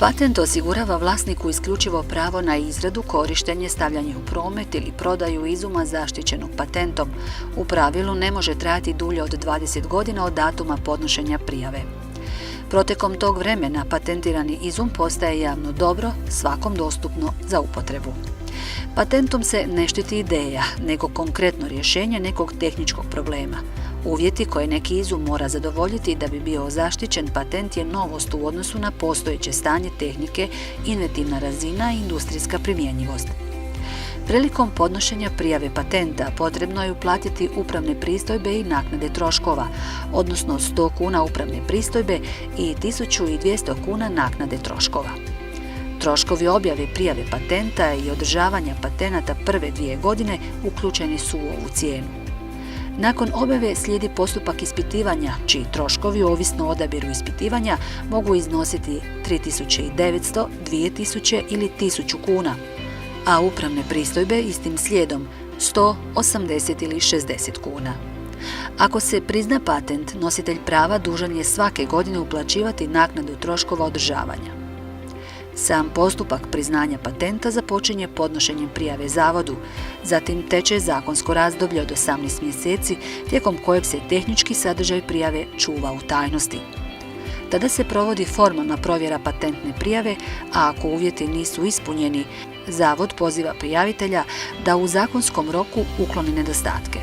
Patent osigurava vlasniku isključivo pravo na izradu, korištenje, stavljanje u promet ili prodaju izuma zaštićenog patentom. U pravilu ne može trajati dulje od 20 godina od datuma podnošenja prijave. Protekom tog vremena patentirani izum postaje javno dobro, svakom dostupno za upotrebu. Patentom se ne štiti ideja, nego konkretno rješenje nekog tehničkog problema. Uvjeti koje neki izum mora zadovoljiti da bi bio zaštićen patent je novost u odnosu na postojeće stanje tehnike, inventivna razina i industrijska primjenjivost. Prilikom podnošenja prijave patenta potrebno je uplatiti upravne pristojbe i naknade troškova, odnosno 100 kuna upravne pristojbe i 1200 kuna naknade troškova. Troškovi objave prijave patenta i održavanja patenata prve 2 godine uključeni su u ovu cijenu. Nakon objave slijedi postupak ispitivanja, čiji troškovi, ovisno o odabiru ispitivanja, mogu iznositi 3900, 2000 ili 1000 kuna, a upravne pristojbe istim slijedom 100, 80 ili 60 kuna. Ako se prizna patent, nositelj prava dužan je svake godine uplaćivati naknadu troškova održavanja. Sam postupak priznanja patenta započinje podnošenjem prijave zavodu, zatim teče zakonsko razdoblje od 18 mjeseci tijekom kojeg se tehnički sadržaj prijave čuva u tajnosti. Tada se provodi formalna provjera patentne prijave, a ako uvjeti nisu ispunjeni, zavod poziva prijavitelja da u zakonskom roku ukloni nedostatke.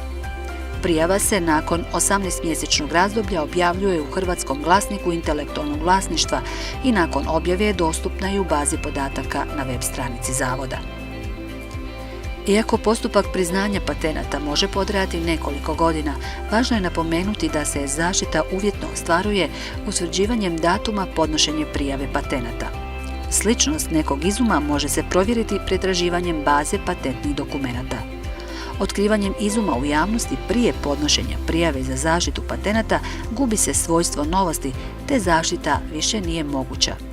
Prijava se nakon 18-mjesečnog razdoblja objavljuje u Hrvatskom glasniku intelektualnog vlasništva i nakon objave je dostupna i u bazi podataka na web stranici zavoda. Iako postupak priznanja patenata može potrajati nekoliko godina, važno je napomenuti da se zaštita uvjetno ostvaruje utvrđivanjem datuma podnošenja prijave patenata. Sličnost nekog izuma može se provjeriti pretraživanjem baze patentnih dokumenata. Otkrivanjem izuma u javnosti prije podnošenja prijave za zaštitu patenata gubi se svojstvo novosti, te zaštita više nije moguća.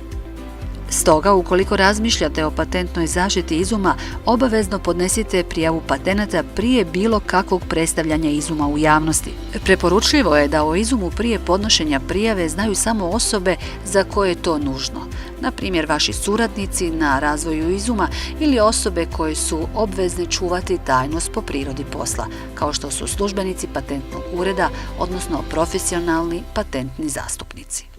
Stoga, ukoliko razmišljate o patentnoj zaštiti izuma, obavezno podnesite prijavu patenata prije bilo kakvog predstavljanja izuma u javnosti. Preporučljivo je da o izumu prije podnošenja prijave znaju samo osobe za koje je to nužno, na primjer vaši suradnici na razvoju izuma ili osobe koje su obvezne čuvati tajnost po prirodi posla, kao što su službenici patentnog ureda, odnosno profesionalni patentni zastupnici.